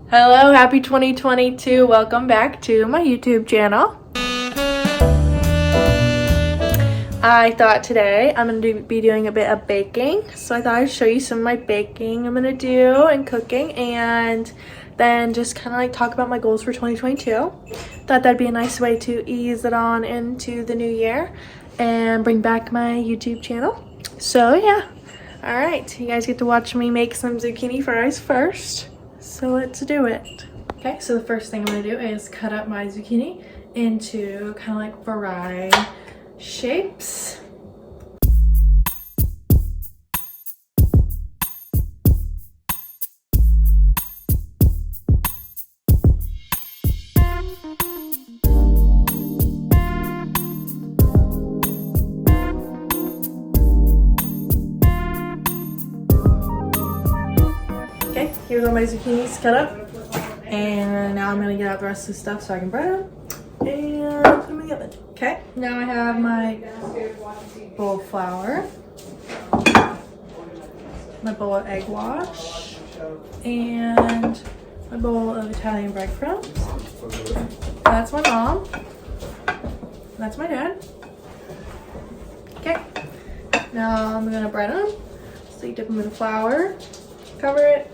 Hello, happy 2022. Welcome back to my YouTube channel. I thought today I'm going to be doing a bit of baking. So I thought I'd show you some of my baking I'm going to do and cooking, and then just kind of like talk about my goals for 2022. Thought that'd be a nice way to ease it on into the new year and bring back my YouTube channel. So yeah. All right, you guys get to watch me make some zucchini fries first. So let's do it. Okay, so the first thing I'm gonna do is cut up my zucchini into kind of like varied shapes. Okay, here's all my zucchinis cut up. And now I'm gonna get out the rest of the stuff so I can bread them and put them in the oven. Okay, now I have my bowl of flour, my bowl of egg wash, and my bowl of Italian breadcrumbs. That's my mom. That's my dad. Okay, now I'm gonna bread them. So you dip them in the flour, cover it,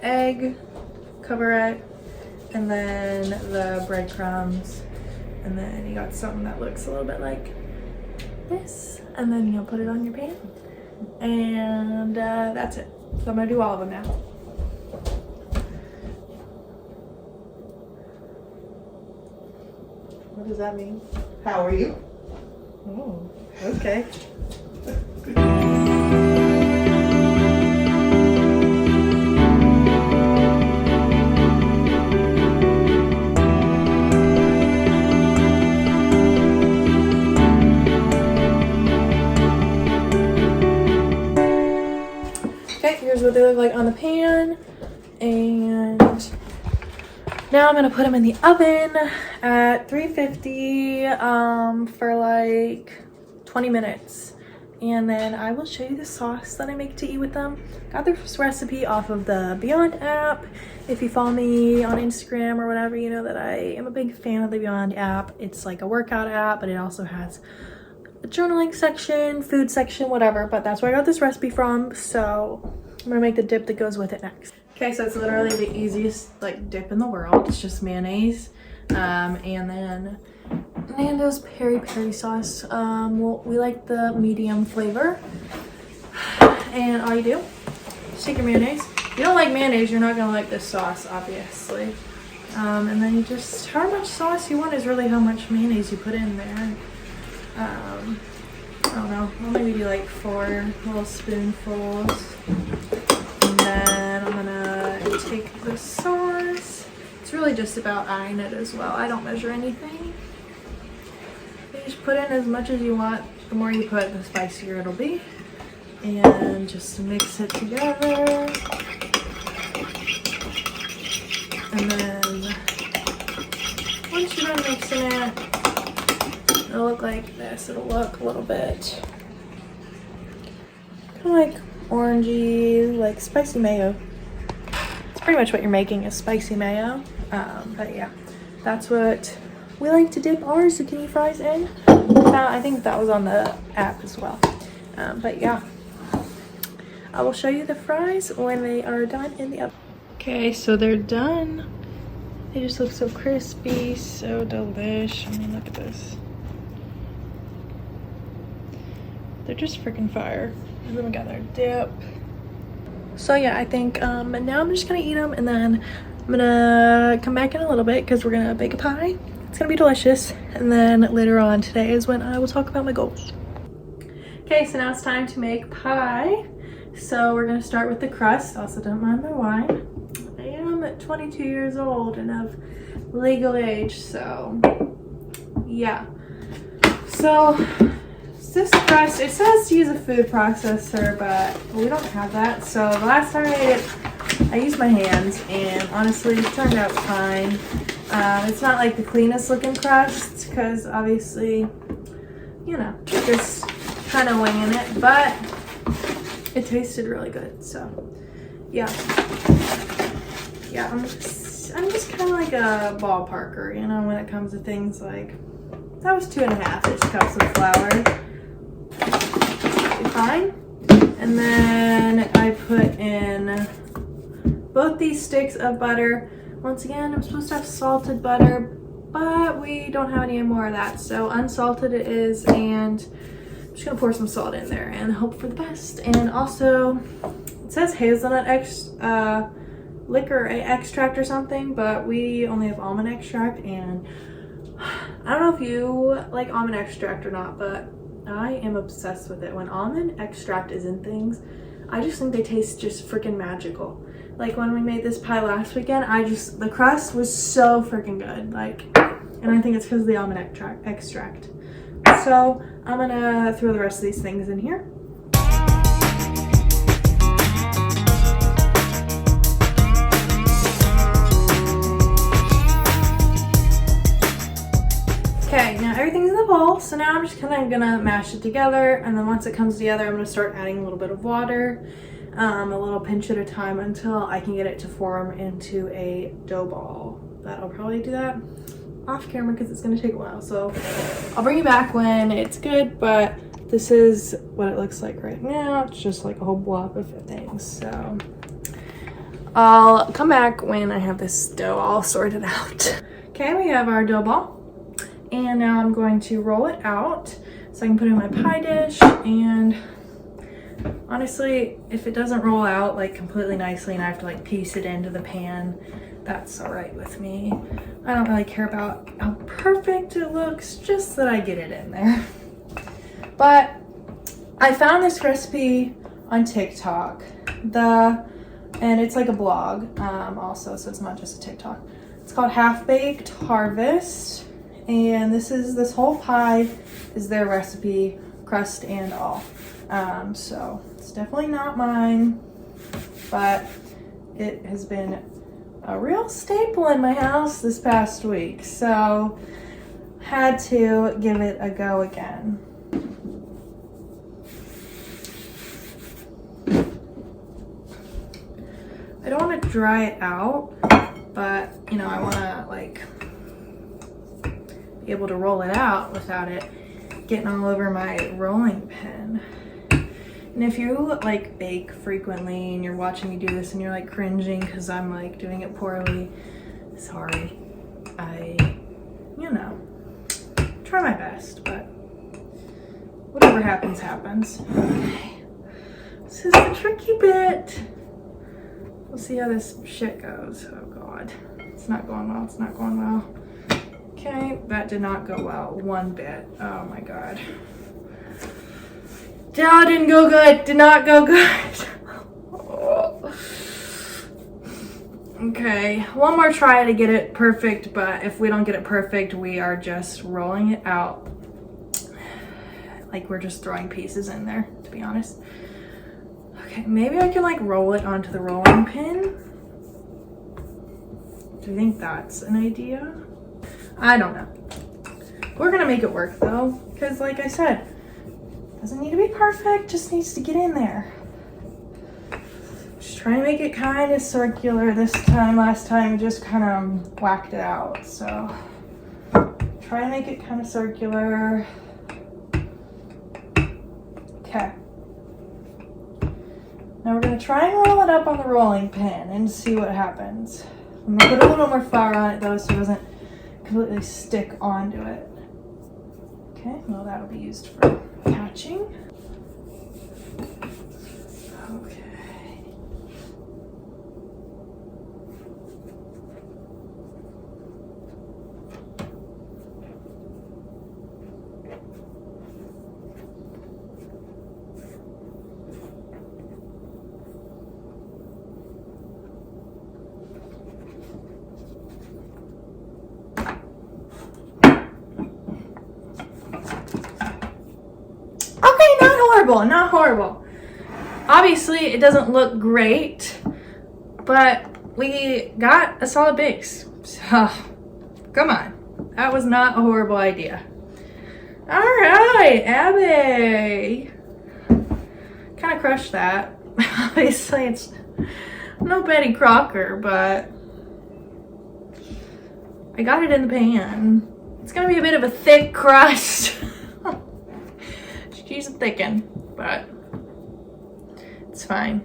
egg, cover it, and then the breadcrumbs, and then you got something that looks a little bit like this, and then you'll put it on your pan, and that's it. So I'm gonna do all of them now. What does that mean? How are you? Oh, okay. Okay, here's what they look like on the pan, and now I'm gonna put them in the oven at 350 for like 20 minutes, and then I will show you the sauce that I make to eat with them. Got this recipe off of the Beyond app. If you follow me on Instagram or whatever, you know that I am a big fan of the Beyond app. It's like a workout app, but it also has a journaling section, food section, whatever, but that's where I got this recipe from. So I'm gonna make the dip that goes with it next. Okay, so it's literally the easiest like dip in the world. It's just mayonnaise, and then Nando's peri peri sauce. Well, we like the medium flavor, and all you do is take your mayonnaise. If you don't like mayonnaise, you're not gonna like this sauce, obviously. And then you just, how much sauce you want is really how much mayonnaise you put in there. I don't know, I'll maybe do like 4 little spoonfuls. And then I'm gonna take the sauce. It's really just about eyeing it as well. I don't measure anything. You just put in as much as you want. The more you put, the spicier it'll be. And just mix it together. And then once you're done mixing it, it'll look like this. It'll look a little bit kind of like orangey, like spicy mayo. It's pretty much what you're making is spicy mayo. But yeah, that's what we like to dip our zucchini fries in. I think that was on the app as well. But yeah, I will show you the fries when they are done in the oven. Okay, so they're done. They just look so crispy, so delish. I mean, look at this. They're just freaking fire. And then we got our dip. So yeah, I think now I'm just gonna eat them, and then I'm gonna come back in a little bit because we're gonna bake a pie. It's gonna be delicious. And then later on today is when I will talk about my goals. Okay, so now it's time to make pie. So we're gonna start with the crust. Also, don't mind my wine. I am 22 years old and of legal age, so yeah. So this crust, it says to use a food processor, but we don't have that. So the last time I made it, I used my hands, and honestly it turned out fine. It's not like the cleanest looking crust because obviously, you know, just kind of winging it, but it tasted really good. So yeah, I'm I'm just kind of like a ballparker, you know, when it comes to things like, that was 2.5-ish cups of flour. Fine. And then I put in both these sticks of butter. Once again, I'm supposed to have salted butter, but we don't have any more of that. So unsalted it is, and I'm just gonna pour some salt in there and hope for the best. And also, it says hazelnut liquor extract or something, but we only have almond extract, and I don't know if you like almond extract or not, but I am obsessed with it. When almond extract is in things, I just think they taste just freaking magical. Like when we made this pie last weekend, the crust was so freaking good. Like, and I think it's because of the almond extract. So I'm gonna throw the rest of these things in here. Okay, now everything's in the bowl, so now I'm just kind of gonna mash it together, and then once it comes together, I'm gonna start adding a little bit of water, a little pinch at a time until I can get it to form into a dough ball. But I'll probably do that off camera because it's gonna take a while, so I'll bring you back when it's good, but this is what it looks like right now. It's just like a whole blob of things, so I'll come back when I have this dough all sorted out. Okay, we have our dough ball. And now I'm going to roll it out so I can put it in my pie dish. And honestly, if it doesn't roll out like completely nicely and I have to like piece it into the pan, that's all right with me. I don't really care about how perfect it looks, just that I get it in there. But I found this recipe on TikTok, and it's like a blog also, so it's not just a TikTok. It's called Half Baked Harvest. And this whole pie is their recipe, crust and all. So it's definitely not mine, but it has been a real staple in my house this past week. So had to give it a go again. I don't want to dry it out, but you know, I want to like be able to roll it out without it getting all over my rolling pin. And if you like bake frequently and you're watching me do this and you're like cringing because I'm like doing it poorly, sorry. You know, try my best, but whatever happens, happens. Okay. This is the tricky bit. We'll see how this shit goes. Oh God. It's not going well, it's not going well. Okay, that did not go well one bit. Oh my God. That didn't go good. Did not go good. Okay, one more try to get it perfect, but if we don't get it perfect, we are just rolling it out. Like we're just throwing pieces in there, to be honest. Okay, maybe I can like roll it onto the rolling pin. Do you think that's an idea? I don't know. We're gonna make it work though, because like I said, doesn't need to be perfect, just needs to get in there. Just trying to make it kind of circular this time. Last time just kind of whacked it out, so try to make it kind of circular. Okay. Now we're gonna try and roll it up on the rolling pin and see what happens. I'm gonna put a little more flour on it though, so it doesn't completely stick onto it. Okay, well that'll be used for patching. Okay. Not horrible. Obviously, it doesn't look great, but we got a solid base. So, come on. That was not a horrible idea. All right, Abby. Kind of crushed that. Obviously, it's no Betty Crocker, but I got it in the pan. It's gonna be a bit of a thick crust. She's a thickin', but it's fine.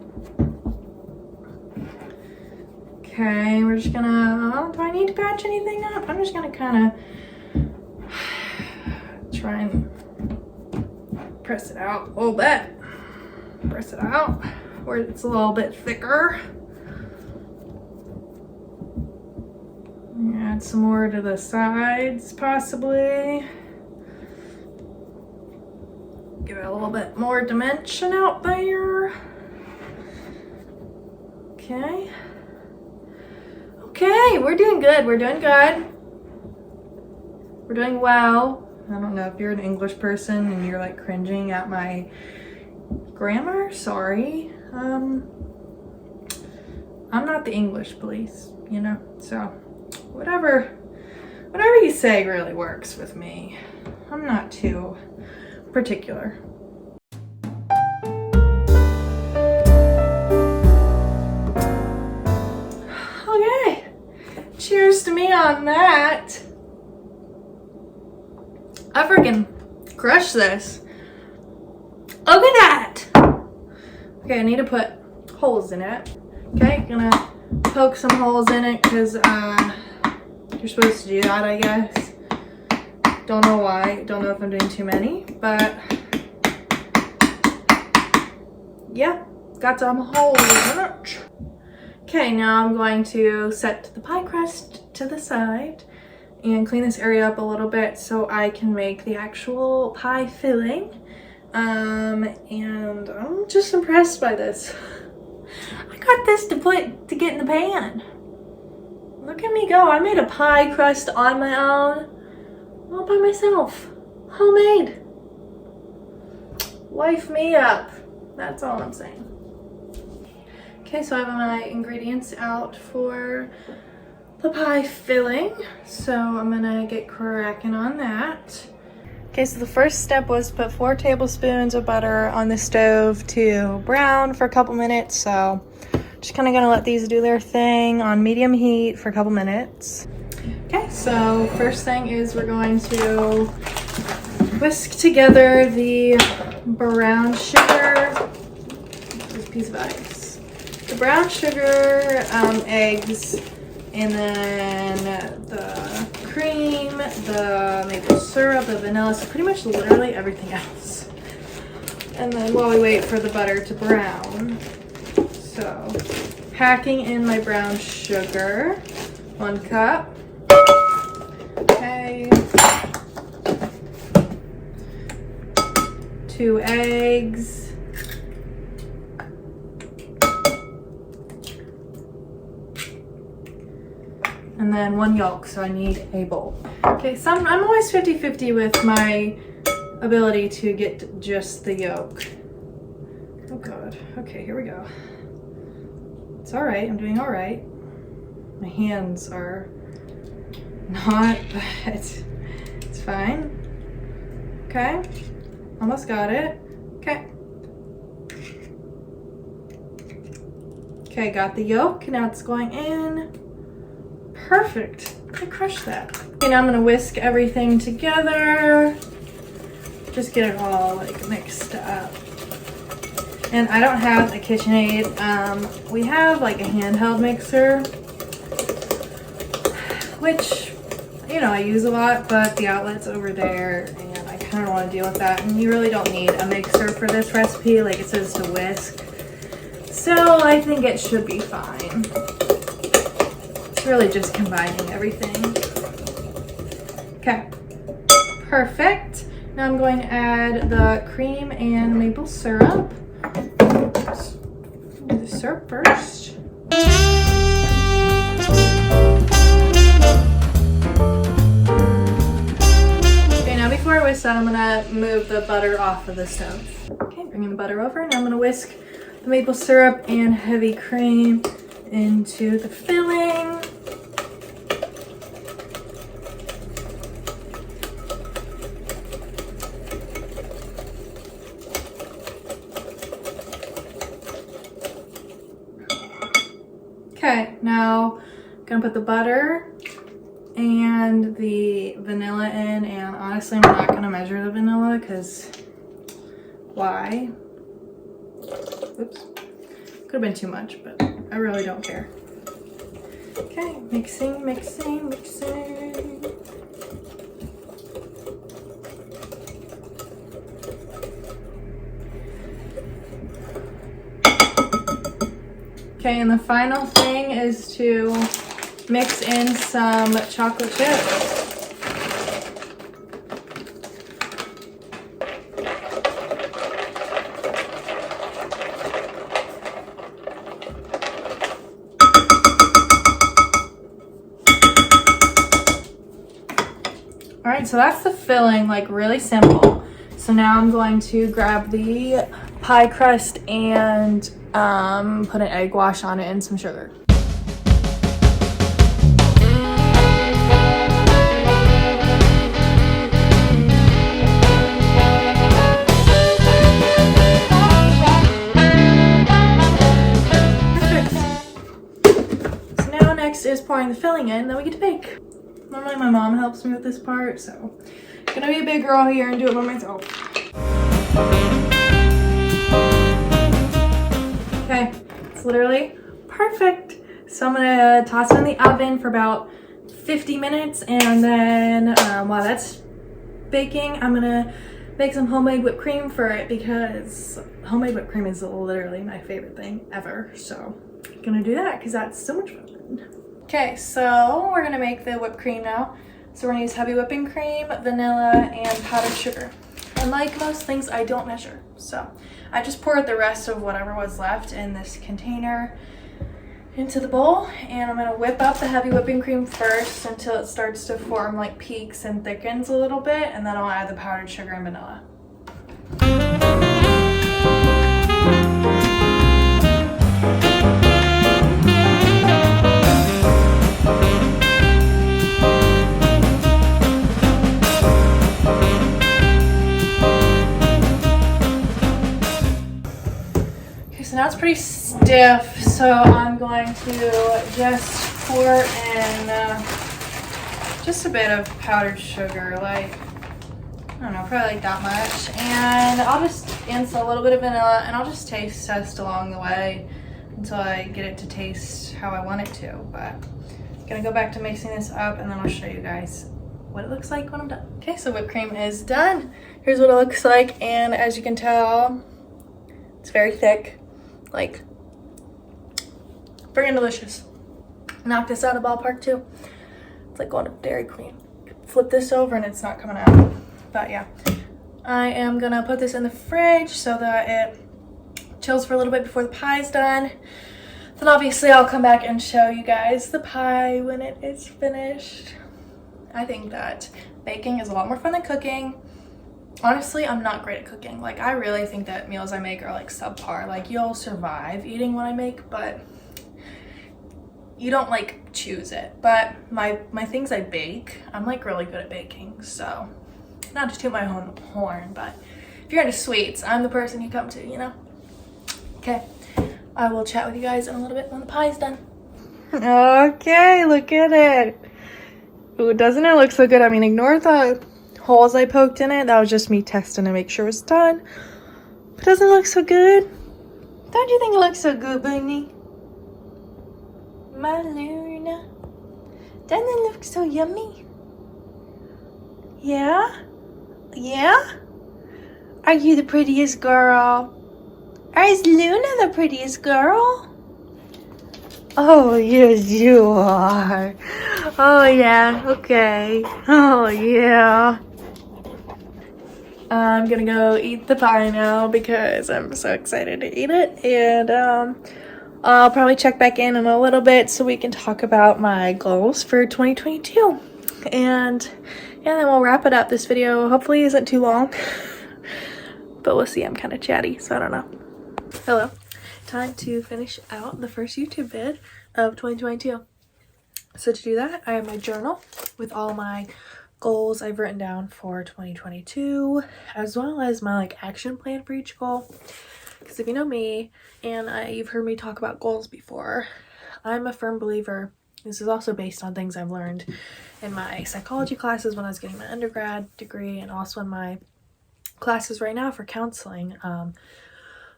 Okay, we're just gonna, do I need to patch anything up? I'm just gonna kind of try and press it out a little bit. Press it out where it's a little bit thicker. Add some more to the sides, possibly. Give it a little bit more dimension out there. Okay. Okay, we're doing good. We're doing good. We're doing well. I don't know if you're an English person and you're like cringing at my grammar. Sorry. I'm not the English police, you know, so whatever you say really works with me. I'm not too particular. Okay, cheers to me on that. I freaking crushed this. Look at that. Okay, I need to put holes in it. Okay, gonna poke some holes in it because you're supposed to do that, I guess. Don't know why. Don't know if I'm doing too many, but yeah, got some holes in it. Okay, now I'm going to set the pie crust to the side and clean this area up a little bit so I can make the actual pie filling. And I'm just impressed by this. I got this to get in the pan. Look at me go. I made a pie crust on my own, all by myself. Homemade. Wife me up. That's all I'm saying. Okay, so I have my ingredients out for the pie filling. So I'm gonna get cracking on that. Okay, so the first step was put 4 tablespoons of butter on the stove to brown for a couple minutes. So just kind of gonna let these do their thing on medium heat for a couple minutes. Okay, so first thing is we're going to whisk together the brown sugar. This piece of ice. The brown sugar, eggs, and then the cream, the maple syrup, the vanilla, so pretty much literally everything else. And then while we wait for the butter to brown, so packing in my brown sugar, 1 cup. Okay. 2 eggs. And then 1 yolk, so I need a bowl. Okay, so I'm always 50-50 with my ability to get just the yolk. Oh God, okay, here we go. It's all right, I'm doing all right. My hands are not, but it's fine. Okay, almost got it. Okay. Okay, got the yolk, now it's going in. Perfect. I crushed that. Okay, now I'm gonna whisk everything together. Just get it all like mixed up. And I don't have a KitchenAid. We have like a handheld mixer, which, you know, I use a lot, but the outlet's over there and I kind of want to deal with that. And you really don't need a mixer for this recipe, like it says to whisk. So I think it should be fine. Really just combining everything. Okay, perfect. Now I'm going to add the cream and maple syrup. Let's do the syrup first. Okay, now before I whisk that, I'm gonna move the butter off of the stove. Okay, bringing the butter over, and I'm gonna whisk the maple syrup and heavy cream into the filling. Okay, now I'm gonna put the butter and the vanilla in, and honestly I'm not gonna measure the vanilla because why? Oops, could have been too much, but I really don't care. Okay, mixing, mixing, mixing. Okay, and the final thing is to mix in some chocolate chips. All right, so that's the filling, like really simple. So now I'm going to grab the pie crust and put an egg wash on it and some sugar. Perfect. So now next is pouring the filling in, then we get to bake. Normally my mom helps me with this part, so I'm gonna be a big girl here and do it by myself. Okay, it's literally perfect. So I'm gonna toss it in the oven for about 50 minutes, and then while that's baking, I'm gonna make some homemade whipped cream for it because homemade whipped cream is literally my favorite thing ever. So I'm gonna do that because that's so much fun. Okay, so we're gonna make the whipped cream now. So we're gonna use heavy whipping cream, vanilla, and powdered sugar. And like most things, I don't measure. So I just poured the rest of whatever was left in this container into the bowl, and I'm gonna whip up the heavy whipping cream first until it starts to form like peaks and thickens a little bit, and then I'll add the powdered sugar and vanilla. So now it's pretty stiff, so I'm going to just pour in just a bit of powdered sugar, like, I don't know, probably like that much. And I'll just add a little bit of vanilla, and I'll just taste test along the way until I get it to taste how I want it to. But I'm gonna go back to mixing this up, and then I'll show you guys what it looks like when I'm done. Okay, so whipped cream is done. Here's what it looks like, and as you can tell, it's very thick. Like, freaking delicious. Knock this out of ballpark too. It's like going to Dairy Queen. Flip this over and it's not coming out. But yeah, I am gonna put this in the fridge so that it chills for a little bit before the pie's done. Then obviously I'll come back and show you guys the pie when it is finished. I think that baking is a lot more fun than cooking. Honestly, I'm not great at cooking. Like, I really think that meals I make are like subpar. Like, you'll survive eating what I make, but you don't like choose it. But my things I bake, I'm like really good at baking. So, not to toot my own horn, but if you're into sweets, I'm the person you come to, you know? Okay, I will chat with you guys in a little bit when the pie's done. Okay, look at it. Ooh, doesn't it look so good? I mean, ignore the holes I poked in it. That was just me testing to make sure it was done. But doesn't it look so good? Don't you think it looks so good, Bunny? My Luna. Doesn't it look so yummy? Yeah? Yeah? Are you the prettiest girl? Or is Luna the prettiest girl? Oh, yes, you are. Oh, yeah. Okay. Oh, yeah. I'm gonna go eat the pie now because I'm so excited to eat it, and I'll probably check back in a little bit so we can talk about my goals for 2022, and yeah, then we'll wrap it up. This video hopefully isn't too long, but we'll see. I'm kind of chatty, so I don't know. Hello. Time to finish out the first YouTube vid of 2022. So to do that, I have my journal with all my goals I've written down for 2022, as well as my like action plan for each goal. Because if you know me, and you've heard me talk about goals before, I'm a firm believer This is also based on things I've learned in my psychology classes when I was getting my undergrad degree, and also in my classes right now for counseling.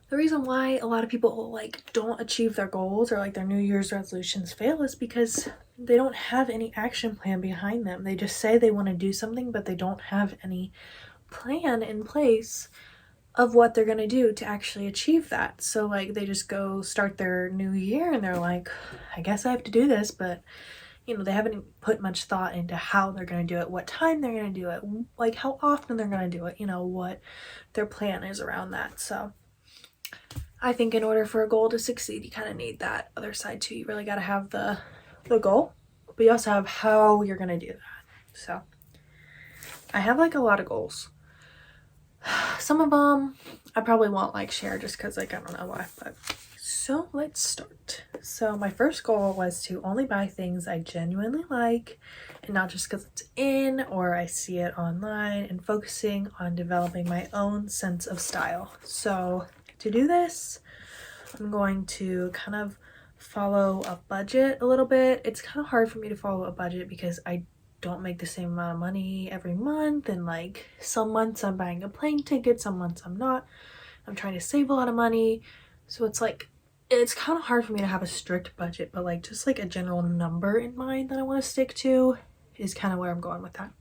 The reason why a lot of people like don't achieve their goals or like their New Year's resolutions fail is because they don't have any action plan behind them. They just say they want to do something, but they don't have any plan in place of what they're going to do to actually achieve that. So like they just go start their new year and they're like, I guess I have to do this, but you know, they haven't put much thought into how they're going to do it, what time they're going to do it, like how often they're going to do it, you know, what their plan is around that. So I think in order for a goal to succeed, you kind of need that other side too. You really got to have the goal, but you also have how you're going to do that. So I have like a lot of goals. Some of them I probably won't like share just because like I don't know why, but so let's start. So my first goal was to only buy things I genuinely like and not just because it's in or I see it online, and focusing on developing my own sense of style. So to do this, I'm going to kind of follow a budget a little bit. It's kind of hard for me to follow a budget because I don't make the same amount of money every month, and like some months I'm buying a plane ticket, some months I'm not. I'm trying to save a lot of money, so it's like it's kind of hard for me to have a strict budget, but like just like a general number in mind that I want to stick to is kind of where I'm going with that.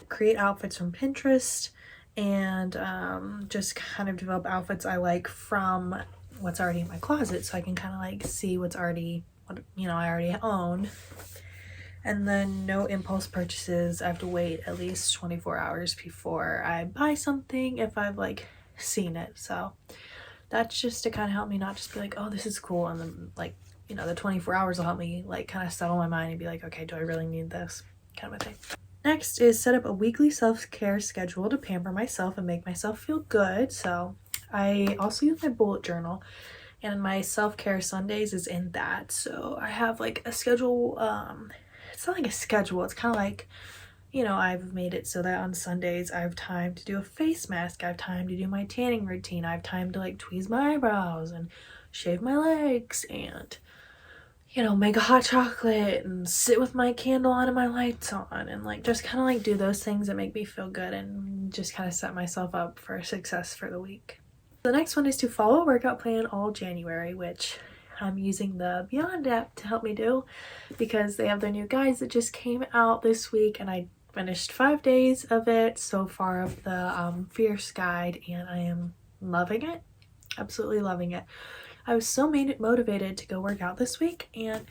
Create outfits from Pinterest and just kind of develop outfits I like from what's already in my closet, so I can kind of like see what's already, what you know, I already own. And then no impulse purchases. I have to wait at least 24 hours before I buy something if I've like seen it. So that's just to kind of help me not just be like, oh, this is cool, and then like, you know, the 24 hours will help me like kind of settle my mind and be like, okay, do I really need this kind of a thing. Next is set up a weekly self-care schedule to pamper myself and make myself feel good. So I also use my bullet journal, and my self-care Sundays is in that. So I have like a schedule. It's not like a schedule, it's kind of like, you know, I've made it so that on Sundays I have time to do a face mask, I have time to do my tanning routine, I have time to like tweeze my eyebrows and shave my legs and, you know, make a hot chocolate and sit with my candle on and my lights on, and like just kind of like do those things that make me feel good and just kind of set myself up for success for the week. The next one is to follow a workout plan all January, which I'm using the Beyond app to help me do because they have their new guides that just came out this week, and I finished 5 days of it so far of the Fierce guide, and I am loving it, absolutely loving it. I was so motivated to go work out this week, and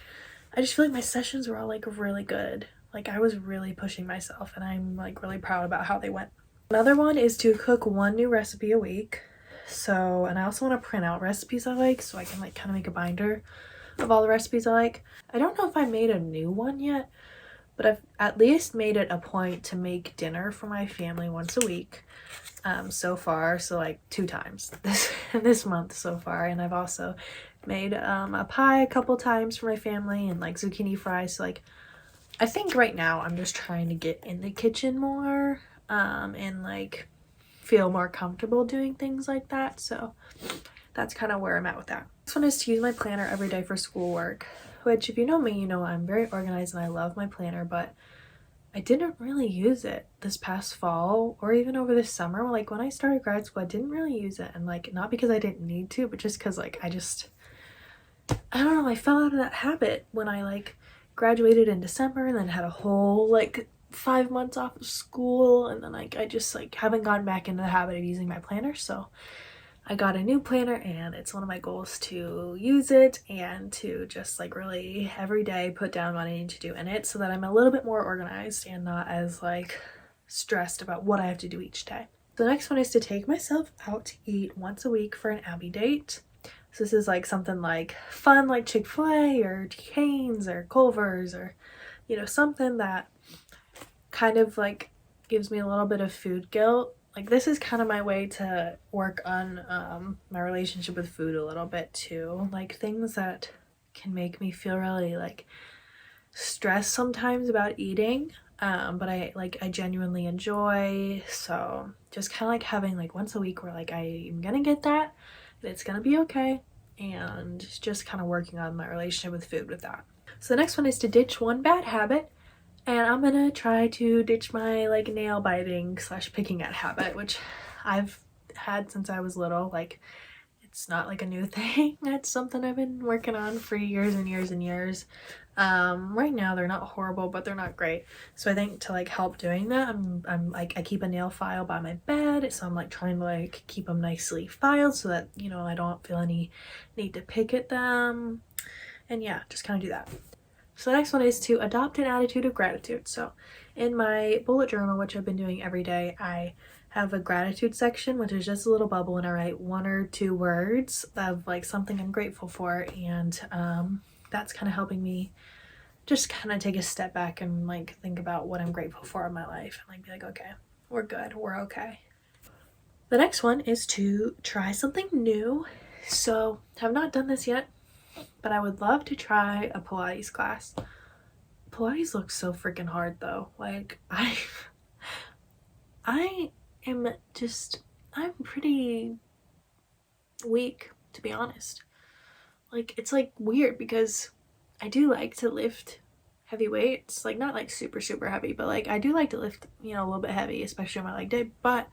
I just feel like my sessions were all like really good. Like I was really pushing myself, and I'm like really proud about how they went. Another one is to cook one new recipe a week. So, and I also want to print out recipes I like so I can like kind of make a binder of all the recipes I like. I don't know if I made a new one yet, but I've at least made it a point to make dinner for my family once a week so far. So like 2 times this month so far. And I've also made a pie a couple times for my family and like zucchini fries. So like I think right now I'm just trying to get in the kitchen more and like feel more comfortable doing things like that. So that's kind of where I'm at with that. This one is to use my planner every day for schoolwork, which if you know me, you know I'm very organized and I love my planner, but I didn't really use it this past fall or even over this summer. Like when I started grad school, I didn't really use it, and like not because I didn't need to, but just because like I don't know, I fell out of that habit when I like graduated in December and then had a whole like 5 months off of school, and then like I just like haven't gotten back into the habit of using my planner. So I got a new planner, and it's one of my goals to use it and to just like really every day put down what I need to do in it so that I'm a little bit more organized and not as like stressed about what I have to do each day. The next one is to take myself out to eat once a week for an Abby date. So this is like something like fun like Chick-fil-A or Cane's or Culver's, or you know, something that kind of like gives me a little bit of food guilt. Like this is kind of my way to work on my relationship with food a little bit too. Like things that can make me feel really like stressed sometimes about eating, but I genuinely enjoy. So just kind of like having like once a week where like I'm gonna get that and it's gonna be okay, and just kind of working on my relationship with food with that. So the next one is to ditch one bad habit. And I'm gonna try to ditch my like nail biting / picking at habit, which I've had since I was little. Like, it's not like a new thing. That's something I've been working on for years and years and years. Right now they're not horrible, but they're not great. So I think to like help doing that, I'm like, I keep a nail file by my bed, so I'm like trying to like keep them nicely filed so that, you know, I don't feel any need to pick at them. And yeah, just kind of do that. So the next one is to adopt an attitude of gratitude. So in my bullet journal, which I've been doing every day, I have a gratitude section, which is just a little bubble, and I write 1 or 2 words of like something I'm grateful for. And that's kind of helping me just kind of take a step back and like think about what I'm grateful for in my life and like be like, okay, we're good, we're okay. The next one is to try something new. So I've not done this yet, but I would love to try a Pilates class. Pilates looks so freaking hard though. Like I'm pretty weak, to be honest. Like, it's like weird because I do like to lift heavy weights, like not like super heavy, but like I do like to lift, you know, a little bit heavy, especially on my leg day. But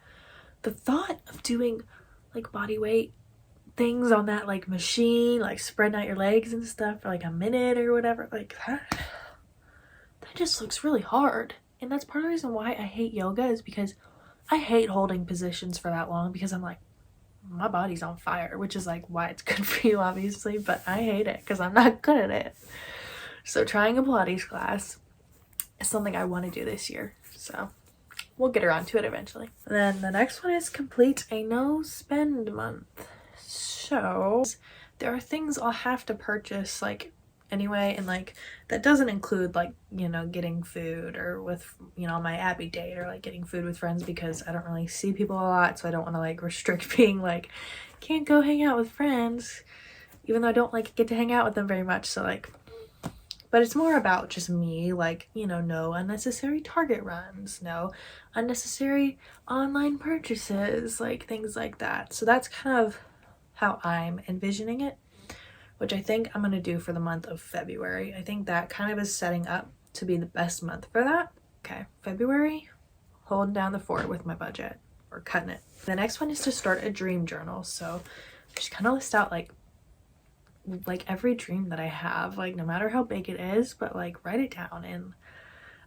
the thought of doing like body weight things on that like machine, like spreading out your legs and stuff for like a minute or whatever, like that just looks really hard. And that's part of the reason why I hate yoga, is because I hate holding positions for that long, because I'm like, my body's on fire, which is like why it's good for you, obviously, but I hate it because I'm not good at it. So trying a Pilates class is something I want to do this year, so we'll get around to it eventually. And then the next one is complete a no spend month. So there are things I'll have to purchase like anyway, and like that doesn't include like, you know, getting food or with, you know, my Abby date, or like getting food with friends, because I don't really see people a lot, so I don't want to like restrict being like, can't go hang out with friends, even though I don't like get to hang out with them very much. So like, but it's more about just me, like, you know, no unnecessary Target runs, no unnecessary online purchases, like things like that. So that's kind of how I'm envisioning it, which I think I'm going to do for the month of February. I think that kind of is setting up to be the best month for that. Okay, February, holding down the fort with my budget, or cutting it. The next one is to start a dream journal. So just kind of list out like every dream that I have, like no matter how big it is, but like write it down. And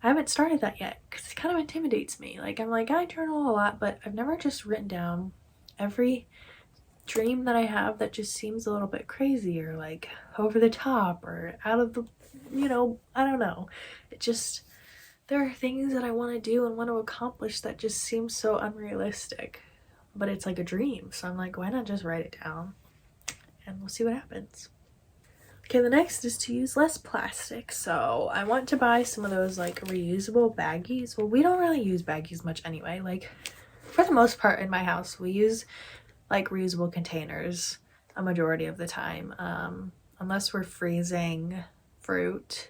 I haven't started that yet because it kind of intimidates me. Like, I'm like, I journal a lot, but I've never just written down every dream that I have that just seems a little bit crazy or like over the top or out of the, you know, I don't know. It just, there are things that I want to do and want to accomplish that just seem so unrealistic, but it's like a dream. So I'm like, why not just write it down and we'll see what happens. Okay, the next is to use less plastic. So I want to buy some of those like reusable baggies. Well, we don't really use baggies much anyway. Like, for the most part in my house, we use like reusable containers a majority of the time, unless we're freezing fruit,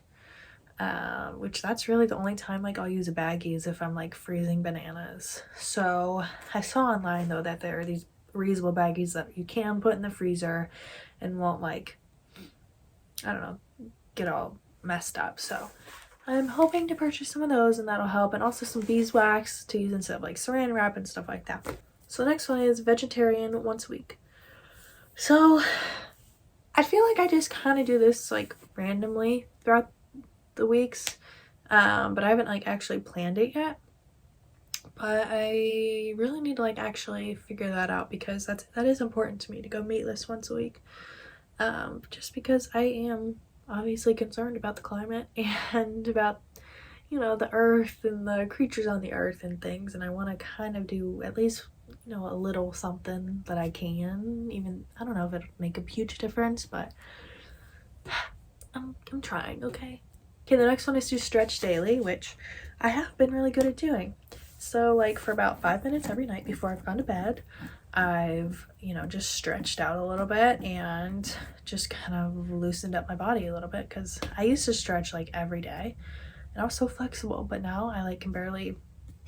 which that's really the only time like I'll use a baggie is if I'm like freezing bananas. So I saw online though that there are these reusable baggies that you can put in the freezer and won't like, I don't know, get all messed up. So I'm hoping to purchase some of those, and that'll help, and also some beeswax to use instead of like saran wrap and stuff like that. So the next one is vegetarian once a week. So I feel like I just kind of do this like randomly throughout the weeks, but I haven't like actually planned it yet. But I really need to like actually figure that out, because that is important to me, to go meatless once a week. Just because I am obviously concerned about the climate and about, you know, the earth and the creatures on the earth and things, and I want to kind of do at least, you know, a little something that I can. Even, I don't know if it'll make a huge difference, but I'm trying. Okay, the next one is to stretch daily, which I have been really good at doing. So like for about 5 minutes every night before I've gone to bed, I've, you know, just stretched out a little bit and just kind of loosened up my body a little bit, because I used to stretch like every day and I was so flexible, but now I like can barely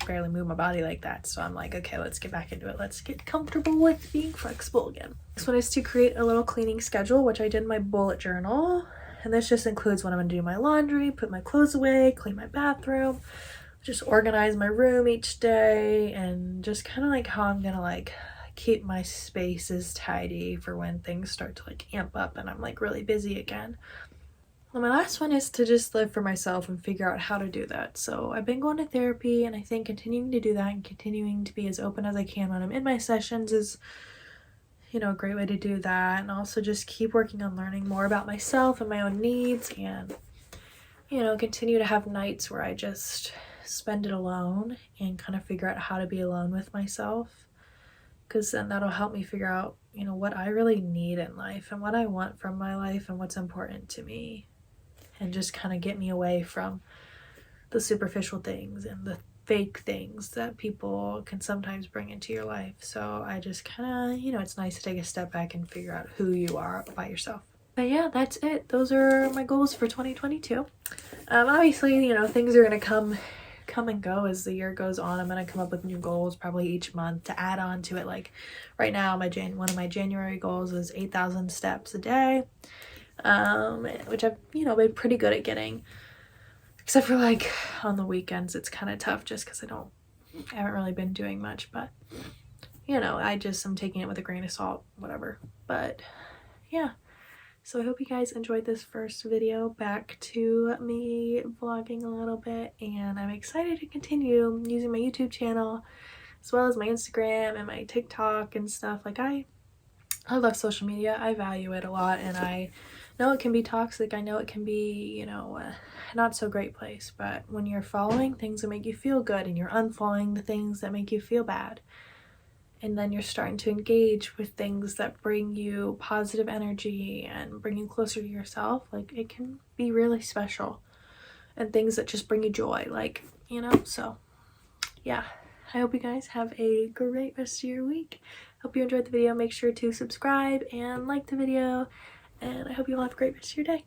move my body like that. So I'm like, okay, let's get back into it. Let's get comfortable with being flexible again. This one is to create a little cleaning schedule, which I did in my bullet journal. And this just includes when I'm gonna do my laundry, put my clothes away, clean my bathroom, just organize my room each day, and just kind of like how I'm gonna like keep my spaces tidy for when things start to like amp up and I'm like really busy again. And my last one is to just live for myself and figure out how to do that. So I've been going to therapy, and I think continuing to do that and continuing to be as open as I can when I'm in my sessions is, you know, a great way to do that. And also just keep working on learning more about myself and my own needs, and, you know, continue to have nights where I just spend it alone and kind of figure out how to be alone with myself, because then that'll help me figure out, you know, what I really need in life and what I want from my life and what's important to me, and just kind of get me away from the superficial things and the fake things that people can sometimes bring into your life. So I just kind of, you know, it's nice to take a step back and figure out who you are by yourself. But yeah, that's it. Those are my goals for 2022. Obviously, you know, things are going to come and go as the year goes on. I'm going to come up with new goals probably each month to add on to it. Like right now, one of my January goals is 8,000 steps a day, which I've, you know, been pretty good at getting, except for like on the weekends. It's kind of tough just because I haven't really been doing much, but you know, I'm taking it with a grain of salt, whatever. But yeah, so I hope you guys enjoyed this first video back to me vlogging a little bit, and I'm excited to continue using my YouTube channel as well as my Instagram and my TikTok and stuff. Like I love social media. I value it a lot, and I know it can be toxic. I know it can be, you know, not so great place, but when you're following things that make you feel good and you're unfollowing the things that make you feel bad, and then you're starting to engage with things that bring you positive energy and bring you closer to yourself, like it can be really special, and things that just bring you joy, like, you know. So yeah, I hope you guys have a great rest of your week. Hope you enjoyed the video. Make sure to subscribe and like the video, and I hope you all have a great rest of your day.